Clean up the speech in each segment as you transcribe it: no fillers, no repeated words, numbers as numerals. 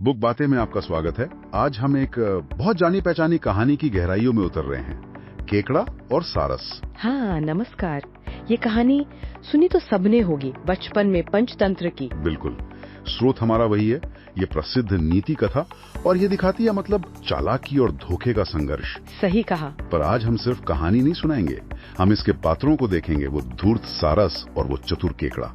Book बातें में आपका स्वागत है। आज हम एक बहुत जानी पहचानी कहानी की गहराइयों में उतर रहे हैं, केकड़ा और सारस। हाँ, नमस्कार। ये कहानी सुनी तो सबने होगी, बचपन में पंचतंत्र की। बिल्कुल, स्रोत हमारा वही है, ये प्रसिद्ध नीति कथा, और ये दिखाती है मतलब चालाकी और धोखे का संघर्ष। सही कहा। पर आज हम सिर्फ कहानी नहीं सुनाएंगे, हम इसके पात्रों को देखेंगे, वो धूर्त सारस और वो चतुर केकड़ा।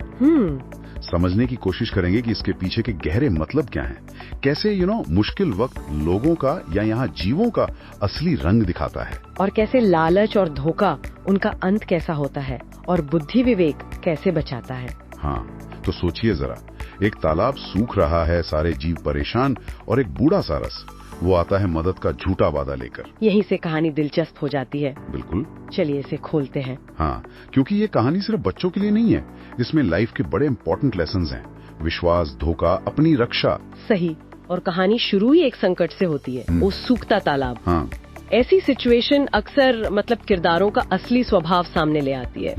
समझने की कोशिश करेंगे कि इसके पीछे के गहरे मतलब क्या हैं, कैसे मुश्किल वक्त लोगों का या यहाँ जीवों का असली रंग दिखाता है, और कैसे लालच और धोखा उनका अंत कैसा होता है और बुद्धि विवेक कैसे बचाता है। हाँ, तो सोचिए जरा, एक तालाब सूख रहा है, सारे जीव परेशान, और एक बूढ़ा सारस, वो आता है मदद का झूठा वादा लेकर। यहीं से कहानी दिलचस्प हो जाती है। बिल्कुल, चलिए इसे खोलते हैं। हाँ, क्योंकि ये कहानी सिर्फ बच्चों के लिए नहीं है, इसमें लाइफ के बड़े इंपॉर्टेंट लेसन्स हैं, विश्वास, धोखा, अपनी रक्षा। सही। और कहानी शुरू ही एक संकट से होती है, वो सूखता तालाब। हाँ। ऐसी सिचुएशन अक्सर किरदारों का असली स्वभाव सामने ले आती है।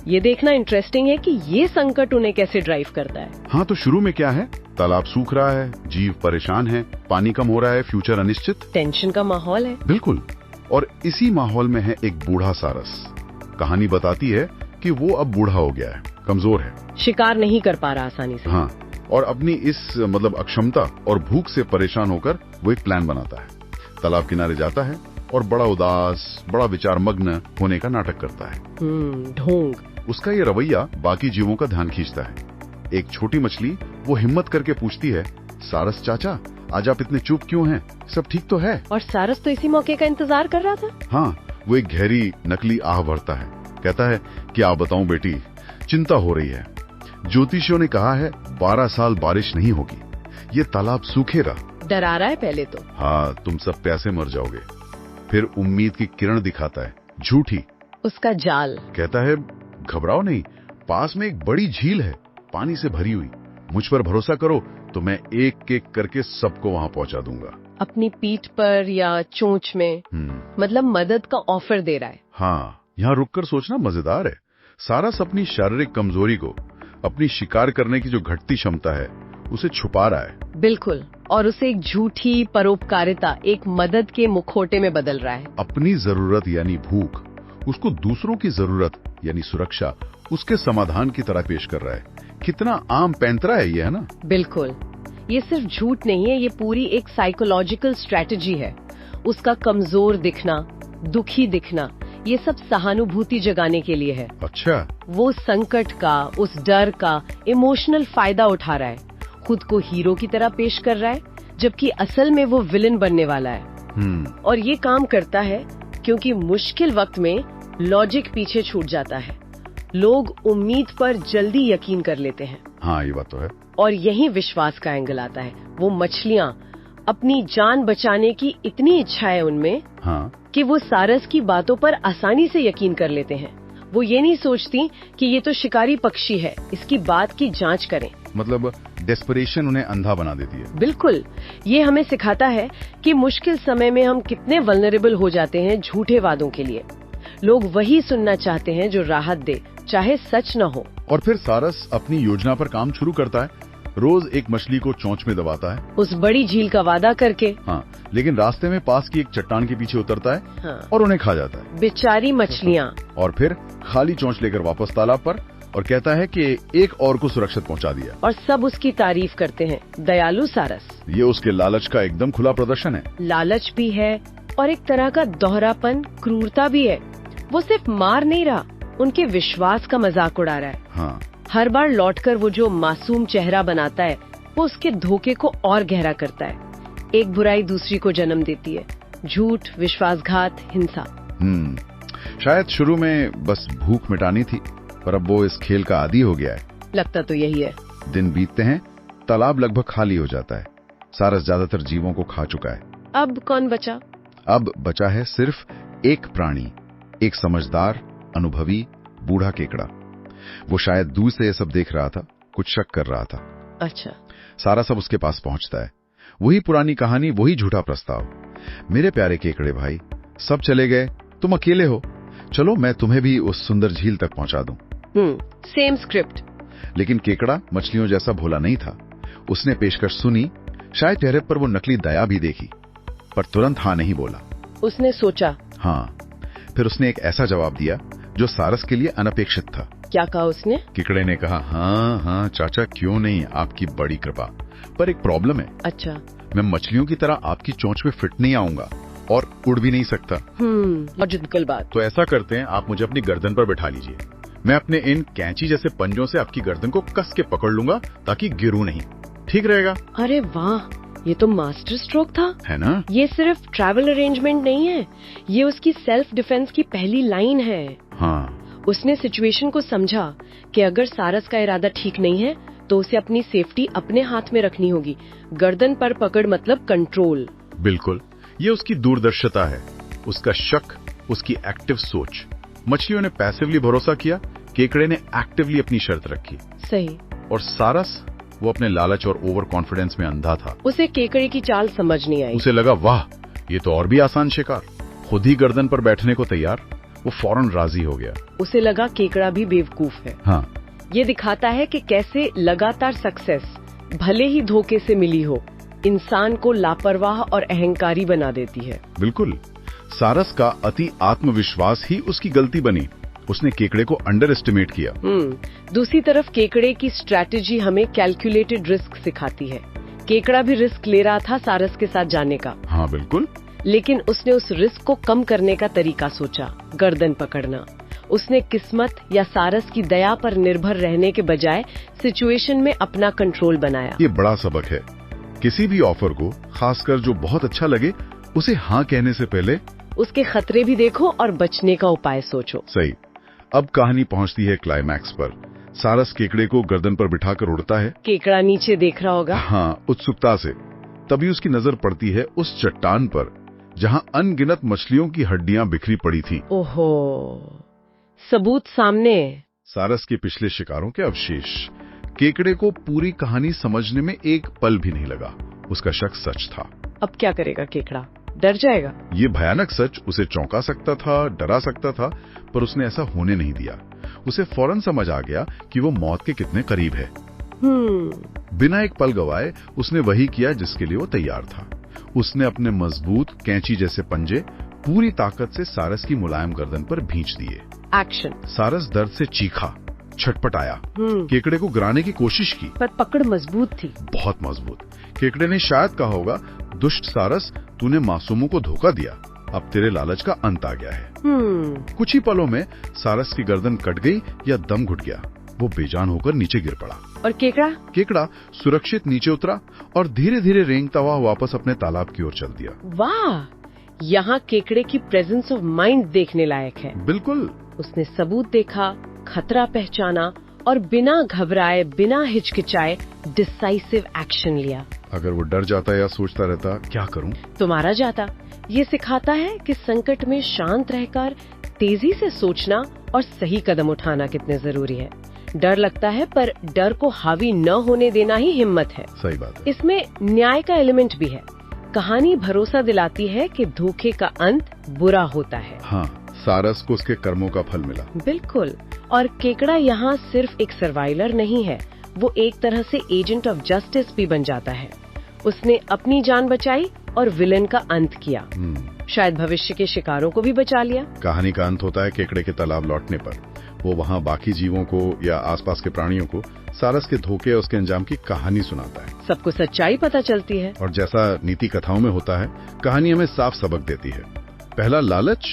ये देखना इंटरेस्टिंग है कि ये संकट उन्हें कैसे ड्राइव करता है। हाँ, तो शुरू में क्या है? तालाब सूख रहा है, जीव परेशान है, पानी कम हो रहा है, फ्यूचर अनिश्चित, टेंशन का माहौल है। बिल्कुल। और इसी माहौल में है एक बूढ़ा सारस। कहानी बताती है कि वो अब बूढ़ा हो गया है, कमजोर है, शिकार नहीं कर पा रहा आसानी से। हाँ, और अपनी इस अक्षमता और भूख से परेशान होकर वो एक प्लान बनाता है। तालाब किनारे जाता है और बड़ा उदास, बड़ा विचार मग्न होने का नाटक करता है। ढोंग। उसका ये रवैया बाकी जीवों का ध्यान खींचता है। एक छोटी मछली वो हिम्मत करके पूछती है, सारस चाचा, आज आप इतने चुप क्यों हैं? सब ठीक तो है? और सारस तो इसी मौके का इंतजार कर रहा था। हाँ, वो एक गहरी नकली आह भरता है, कहता है कि आप बताऊं बेटी, चिंता हो रही है। ज्योतिषियों ने कहा है 12 साल बारिश नहीं होगी, ये तालाब सूखेगा। डरा रहा है पहले तो। हाँ, तुम सब प्यासे मर जाओगे। फिर उम्मीद की किरण दिखाता है, झूठी, उसका जाल। कहता है घबराओ नहीं, पास में एक बड़ी झील है, पानी से भरी हुई, मुझ पर भरोसा करो तो मैं एक एक करके सबको वहाँ पहुँचा दूंगा। अपनी पीठ पर या चोंच में, मदद का ऑफर दे रहा है। हाँ, यहाँ रुककर सोचना मजेदार है। सारस अपनी शारीरिक कमजोरी को, अपनी शिकार करने की जो घटती क्षमता है, उसे छुपा रहा है। बिल्कुल, और उसे एक झूठी परोपकारिता, एक मदद के मुखौटे में बदल रहा है। अपनी जरूरत यानी भूख, उसको दूसरों की जरूरत यानी सुरक्षा, उसके समाधान की तरह पेश कर रहा है। कितना आम पैंतरा है ये, है ना? बिल्कुल, ये सिर्फ झूठ नहीं है, ये पूरी एक साइकोलॉजिकल स्ट्रेटजी है। उसका कमजोर दिखना, दुखी दिखना, ये सब सहानुभूति जगाने के लिए है। अच्छा। वो संकट का, उस डर का इमोशनल फायदा उठा रहा है, खुद को हीरो की तरह पेश कर रहा है, जबकि असल में वो विलन बनने वाला है। और ये काम करता है क्योंकि मुश्किल वक्त में लॉजिक पीछे छूट जाता है, लोग उम्मीद पर जल्दी यकीन कर लेते हैं। हाँ, ये बात तो है। और यही विश्वास का एंगल आता है। वो मछलियाँ, अपनी जान बचाने की इतनी इच्छा है उनमें, हाँ, कि वो सारस की बातों पर आसानी से यकीन कर लेते हैं। वो ये नहीं सोचती कि ये तो शिकारी पक्षी है, इसकी बात की जांच करें। डेस्परेशन उन्हें अंधा बना देती है। बिल्कुल, ये हमें सिखाता है कि मुश्किल समय में हम कितने वल्नरेबल हो जाते हैं झूठे वादों के लिए। लोग वही सुनना चाहते हैं जो राहत दे, चाहे सच न हो। और फिर सारस अपनी योजना पर काम शुरू करता है। रोज एक मछली को चोंच में दबाता है, उस बड़ी झील का वादा करके। हाँ, लेकिन रास्ते में पास की एक चट्टान के पीछे उतरता है, हाँ, और उन्हें खा जाता है। बेचारी मछलियाँ। और फिर खाली चोंच लेकर वापस तालाब पर, और कहता है कि एक और को सुरक्षित पहुंचा दिया। और सब उसकी तारीफ करते हैं, दयालु सारस। ये उसके लालच का एकदम खुला प्रदर्शन है। लालच भी है और एक तरह का दोहरापन, क्रूरता भी है। वो सिर्फ मार नहीं रहा, उनके विश्वास का मजाक उड़ा रहा है। हाँ। हर बार लौटकर वो जो मासूम चेहरा बनाता है, वो उसके धोखे को और गहरा करता है। एक बुराई दूसरी को जन्म देती है, झूठ, विश्वासघात, हिंसा। शायद शुरू में बस भूख मिटानी थी, पर अब वो इस खेल का आदी हो गया है। लगता तो यही है। दिन बीतते हैं, तालाब लगभग खाली हो जाता है। सारस ज्यादातर जीवों को खा चुका है। अब कौन बचा? अब बचा है सिर्फ एक प्राणी, एक समझदार, अनुभवी बूढ़ा केकड़ा। वो शायद दूर से ये सब देख रहा था, कुछ शक कर रहा था। अच्छा। सारस अब उसके पास पहुंचता है। वही पुरानी कहानी, वही झूठा प्रस्ताव। मेरे प्यारे केकड़े भाई, सब चले गए, तुम अकेले हो, चलो मैं तुम्हें भी उस सुंदर झील तक पहुंचा दूं। Same script. लेकिन केकड़ा मछलियों जैसा भोला नहीं था। उसने पेशकश सुनी, शायद चेहरे पर वो नकली दया भी देखी, पर तुरंत हाँ नहीं बोला। उसने सोचा। हाँ, फिर उसने एक ऐसा जवाब दिया जो सारस के लिए अनपेक्षित था। क्या कहा उसने? केकड़े ने कहा, हाँ हाँ चाचा, क्यों नहीं, आपकी बड़ी कृपा, पर एक प्रॉब्लम है। अच्छा। मैं मछलियों की तरह आपकी चोंच में फिट नहीं आऊंगा और उड़ भी नहीं सकता। लॉजिकल बात। तो ऐसा करते हैं, आप मुझे अपनी गर्दन पर बैठा लीजिए, मैं अपने इन कैंची जैसे पंजों से आपकी गर्दन को कस के पकड़ लूंगा ताकि गिरूं नहीं, ठीक रहेगा? अरे वाह, ये तो मास्टर स्ट्रोक था, है ना? ये सिर्फ ट्रैवल अरेंजमेंट नहीं है, ये उसकी सेल्फ डिफेंस की पहली लाइन है। हाँ, उसने सिचुएशन को समझा कि अगर सारस का इरादा ठीक नहीं है तो उसे अपनी सेफ्टी अपने हाथ में रखनी होगी। गर्दन पर पकड़ मतलब कंट्रोल। बिल्कुल, ये उसकी दूरदर्शिता है, उसका शक, उसकी एक्टिव सोच। मछलियों ने पैसिवली भरोसा किया, केकड़े ने एक्टिवली अपनी शर्त रखी। सही। और सारस, वो अपने लालच और ओवर कॉन्फिडेंस में अंधा था। उसे केकड़े की चाल समझ नहीं आई। उसे लगा, वाह, ये तो और भी आसान शिकार, खुद ही गर्दन पर बैठने को तैयार। वो फौरन राजी हो गया। उसे लगा केकड़ा भी बेवकूफ है। हाँ, ये दिखाता है कि कैसे लगातार सक्सेस, भले ही धोखे से मिली हो, इंसान को लापरवाह और अहंकारी बना देती है। बिल्कुल, सारस का अति आत्मविश्वास ही उसकी गलती बनी। उसने केकड़े को अंडर एस्टिमेट किया। दूसरी तरफ केकड़े की स्ट्रैटेजी हमें कैलकुलेटेड रिस्क सिखाती है। केकड़ा भी रिस्क ले रहा था सारस के साथ जाने का। हाँ बिल्कुल, लेकिन उसने उस रिस्क को कम करने का तरीका सोचा, गर्दन पकड़ना। उसने किस्मत या सारस की दया पर निर्भर रहने के बजाय सिचुएशन में अपना कंट्रोल बनाया। ये बड़ा सबक है। किसी भी ऑफर को, खासकर जो बहुत अच्छा लगे, उसे हाँ कहने से पहले उसके खतरे भी देखो और बचने का उपाय सोचो। सही। अब कहानी पहुंचती है क्लाइमैक्स पर। सारस केकड़े को गर्दन पर बिठाकर उड़ता है। केकड़ा नीचे देख रहा होगा। हाँ, उत्सुकता से। तभी उसकी नजर पड़ती है उस चट्टान पर जहां अनगिनत मछलियों की हड्डियां बिखरी पड़ी थीं। ओहो, सबूत सामने। सारस के पिछले शिकारों के अवशेष। केकड़े को पूरी कहानी समझने में एक पल भी नहीं लगा। उसका शक सच था। अब क्या करेगा केकड़ा? डर जाएगा? ये भयानक सच उसे चौंका सकता था, डरा सकता था, पर उसने ऐसा होने नहीं दिया। उसे फौरन समझ आ गया कि वो मौत के कितने करीब है। बिना एक पल गवाए उसने वही किया जिसके लिए वो तैयार था। उसने अपने मजबूत कैंची जैसे पंजे पूरी ताकत से सारस की मुलायम गर्दन पर भींच दिए। एक्शन। सारस दर्द से चीखा, छटपटाया, केकड़े को गिराने की कोशिश की, पर पकड़ मजबूत थी, बहुत मजबूत। केकड़े ने शायद कहा होगा, दुष्ट सारस, तूने मासूमों को धोखा दिया, अब तेरे लालच का अंत आ गया है। कुछ ही पलों में सारस की गर्दन कट गई या दम घुट गया। वो बेजान होकर नीचे गिर पड़ा। और केकड़ा सुरक्षित नीचे उतरा और धीरे धीरे रेंगता हुआ वापस अपने तालाब की ओर चल दिया। वाह, यहाँ केकड़े की प्रेजेंस ऑफ माइंड देखने लायक है। बिल्कुल, उसने सबूत देखा, खतरा पहचाना और बिना घबराए, बिना हिचकिचाए डिसाइसिव एक्शन लिया। अगर वो डर जाता या सोचता रहता क्या करूं, तो मारा जाता। ये सिखाता है कि संकट में शांत रहकर तेजी से सोचना और सही कदम उठाना कितने जरूरी है। डर लगता है, पर डर को हावी न होने देना ही हिम्मत है। सही बात है। इसमें न्याय का एलिमेंट भी है। कहानी भरोसा दिलाती है कि धोखे का अंत बुरा होता है। हाँ, सारस को उसके कर्मों का फल मिला। बिल्कुल। और केकड़ा यहाँ सिर्फ एक सर्वाइवलर नहीं है, वो एक तरह से एजेंट ऑफ जस्टिस भी बन जाता है। उसने अपनी जान बचाई और विलन का अंत किया। शायद भविष्य के शिकारों को भी बचा लिया। कहानी का अंत होता है केकड़े के तालाब लौटने पर। वो वहाँ बाकी जीवों को या आसपास के प्राणियों को सारस के धोखे और उसके अंजाम की कहानी सुनाता है। सबको सच्चाई पता चलती है। और जैसा नीति कथाओं में होता है, कहानी हमें साफ सबक देती है। पहला लालच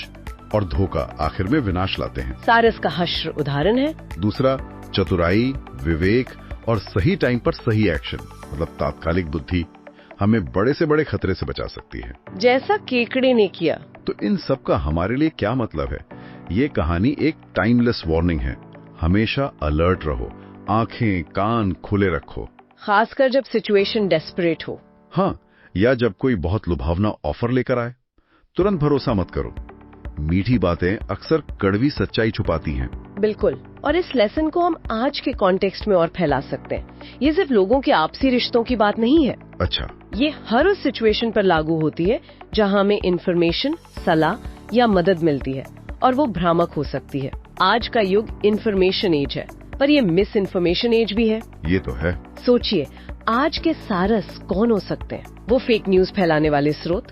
और धोखा आखिर में विनाश लाते हैं। सारस का हश्र उदाहरण है। दूसरा, चतुराई, विवेक और सही टाइम पर सही एक्शन, मतलब तात्कालिक बुद्धि, हमें बड़े से बड़े खतरे से बचा सकती है, जैसा केकड़े ने किया। तो इन सब का हमारे लिए क्या मतलब है? ये कहानी एक टाइमलेस वार्निंग है। हमेशा अलर्ट रहो, आंखें कान खुले रखो, खासकर जब सिचुएशन डेस्परेट हो। हाँ, या जब कोई बहुत लुभावना ऑफर लेकर आए। तुरंत भरोसा मत करो। मीठी बातें अक्सर कड़वी सच्चाई छुपाती हैं। बिल्कुल। और इस लेसन को हम आज के कॉन्टेक्स्ट में और फैला सकते हैं। ये सिर्फ लोगों के आपसी रिश्तों की बात नहीं है। अच्छा। ये हर उस सिचुएशन पर लागू होती है जहां हमें इन्फॉर्मेशन, सलाह या मदद मिलती है और वो भ्रामक हो सकती है। आज का युग इन्फॉर्मेशन एज है, पर ये मिस इन्फॉर्मेशन एज भी है। ये तो है। सोचिए, आज के सारस कौन हो सकते हैं? वो फेक न्यूज फैलाने वाले स्रोत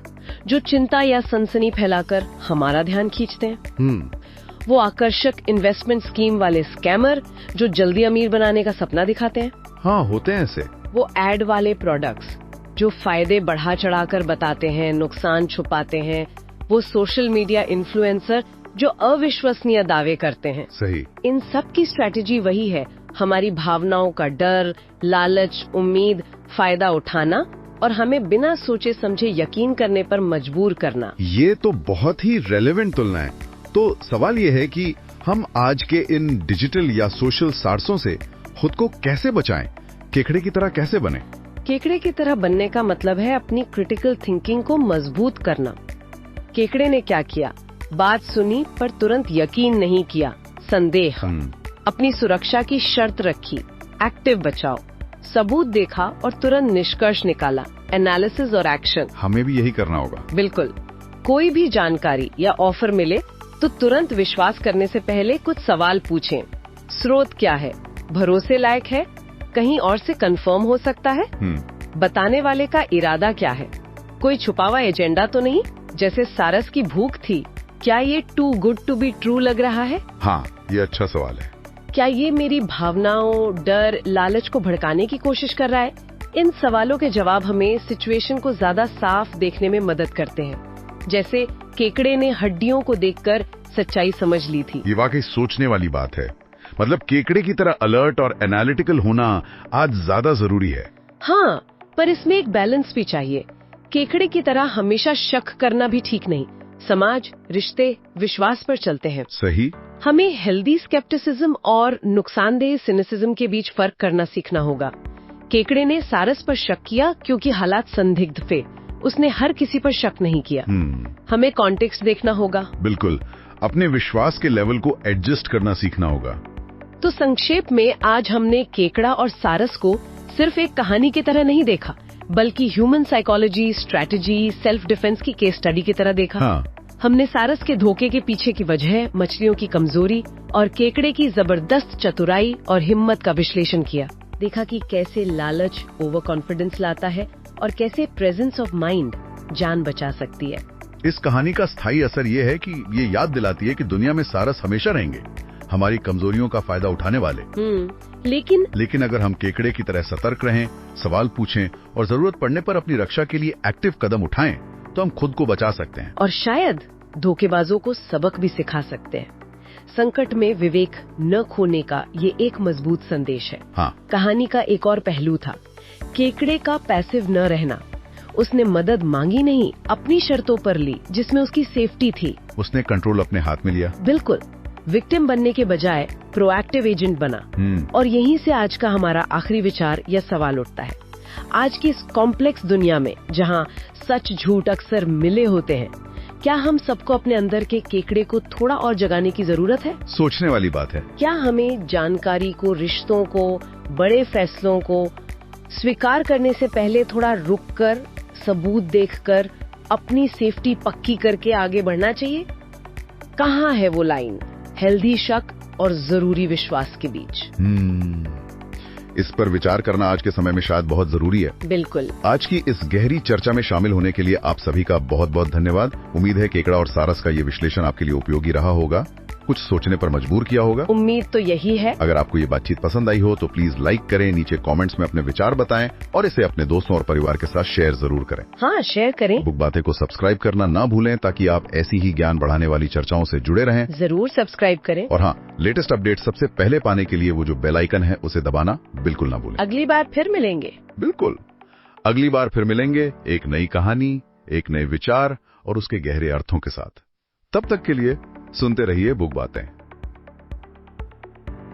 जो चिंता या सनसनी फैलाकर हमारा ध्यान खींचते हैं। वो आकर्षक इन्वेस्टमेंट स्कीम वाले स्कैमर जो जल्दी अमीर बनाने का सपना दिखाते हैं। हाँ, होते हैं ऐसे। वो एड वाले प्रोडक्ट्स जो फायदे बढ़ा चढ़ाकर बताते हैं, नुकसान छुपाते हैं। वो सोशल मीडिया इन्फ्लुएंसर जो अविश्वसनीय दावे करते हैं। सही। इन सब की स्ट्रेटेजी वही है, हमारी भावनाओं का डर, लालच, उम्मीद, फायदा उठाना और हमें बिना सोचे समझे यकीन करने पर मजबूर करना। ये तो बहुत ही रेलेवेंट तुलना है। तो सवाल ये है कि हम आज के इन डिजिटल या सोशल सारसों से खुद को कैसे बचाएं? केकड़े की तरह कैसे बने? केकड़े की तरह बनने का मतलब है अपनी क्रिटिकल थिंकिंग को मजबूत करना। केकड़े ने क्या किया? बात सुनी पर तुरंत यकीन नहीं किया, संदेह। अपनी सुरक्षा की शर्त रखी, एक्टिव बचाओ। सबूत देखा और तुरंत निष्कर्ष निकाला, एनालिसिस और एक्शन। हमें भी यही करना होगा। बिल्कुल। कोई भी जानकारी या ऑफर मिले तो तुरंत विश्वास करने से पहले कुछ सवाल पूछें। स्रोत क्या है? भरोसे लायक है? कहीं और से कंफर्म हो सकता है? बताने वाले का इरादा क्या है? कोई छुपा हुआ एजेंडा तो नहीं? जैसे सारस की भूख थी, क्या ये too good to be true लग रहा है? हाँ, ये अच्छा सवाल है। क्या ये मेरी भावनाओं, डर, लालच को भड़काने की कोशिश कर रहा है? इन सवालों के जवाब हमें सिचुएशन को ज्यादा साफ देखने में मदद करते हैं। जैसे केकड़े ने हड्डियों को देखकर सच्चाई समझ ली थी। ये वाकई सोचने वाली बात है। मतलब केकड़े की तरह अलर्ट और एनालिटिकल होना आज ज्यादा जरूरी है। हाँ, पर इसमें एक बैलेंस भी चाहिए। केकड़े की तरह हमेशा शक करना भी ठीक नहीं। समाज, रिश्ते, विश्वास पर चलते हैं। सही। हमें हेल्दी स्केप्टिसिज्म और नुकसानदेह सिनिसिज्म के बीच फर्क करना सीखना होगा। केकड़े ने सारस पर शक किया क्योंकि हालात संदिग्ध थे। उसने हर किसी पर शक नहीं किया। हमें कॉन्टेक्स्ट देखना होगा। बिल्कुल, अपने विश्वास के लेवल को एडजस्ट करना सीखना होगा। तो संक्षेप में आज हमने केकड़ा और सारस को सिर्फ एक कहानी की तरह नहीं देखा, बल्कि human psychology, strategy, self defence की केस स्टडी की तरह देखा। हाँ। हमने सारस के धोखे के पीछे की वजह, मछलियों की कमजोरी और केकड़े की जबरदस्त चतुराई और हिम्मत का विश्लेषण किया। देखा कि कैसे लालच ओवर कॉन्फिडेंस लाता है और कैसे प्रेजेंस ऑफ माइंड जान बचा सकती है। इस कहानी का स्थायी असर ये है कि ये याद दिलाती है कि दुनिया में सारस हमेशा रहेंगे, हमारी कमजोरियों का फायदा उठाने वाले। लेकिन अगर हम केकड़े की तरह सतर्क रहें, सवाल पूछें और जरूरत पड़ने पर अपनी रक्षा के लिए एक्टिव कदम उठाएं, तो हम खुद को बचा सकते हैं और शायद धोखेबाजों को सबक भी सिखा सकते हैं। संकट में विवेक न खोने का ये एक मजबूत संदेश है। हाँ। कहानी का एक और पहलू था केकड़े का पैसिव न रहना। उसने मदद मांगी नहीं, अपनी शर्तों पर ली, जिसमें उसकी सेफ्टी थी। उसने कंट्रोल अपने हाथ में लिया। बिल्कुल, विक्टिम बनने के बजाय प्रोएक्टिव एजेंट बना। और यहीं से आज का हमारा आखिरी विचार या सवाल उठता है। आज की इस कॉम्प्लेक्स दुनिया में जहां सच झूठ अक्सर मिले होते हैं, क्या हम सबको अपने अंदर के केकड़े को थोड़ा और जगाने की जरूरत है? सोचने वाली बात है। क्या हमें जानकारी को, रिश्तों को, बड़े फैसलों को स्वीकार करने से पहले थोड़ा रुक कर, सबूत देखकर, अपनी सेफ्टी पक्की करके आगे बढ़ना चाहिए? कहाँ है वो लाइन हेल्दी शक और जरूरी विश्वास के बीच? इस पर विचार करना आज के समय में शायद बहुत जरूरी है। बिल्कुल। आज की इस गहरी चर्चा में शामिल होने के लिए आप सभी का बहुत बहुत धन्यवाद। उम्मीद है केकड़ा और सारस का ये विश्लेषण आपके लिए उपयोगी रहा होगा, कुछ सोचने पर मजबूर किया होगा। उम्मीद तो यही है। अगर आपको ये बातचीत पसंद आई हो तो प्लीज लाइक करें, नीचे कमेंट्स में अपने विचार बताएं और इसे अपने दोस्तों और परिवार के साथ शेयर जरूर करें। हाँ, शेयर करें। बुक बातें को सब्सक्राइब करना ना भूलें ताकि आप ऐसी ही ज्ञान बढ़ाने वाली चर्चाओं से जुड़े रहें। जरूर सब्सक्राइब करें। और हाँ, लेटेस्ट अपडेट सबसे पहले पाने के लिए वो जो बेल आइकन है उसे दबाना बिल्कुल ना भूलें। अगली बार फिर मिलेंगे। बिल्कुल, अगली बार फिर मिलेंगे एक नई कहानी, एक नए विचार और उसके गहरे अर्थों के साथ। तब तक के लिए सुनते रहिए बुक बातें।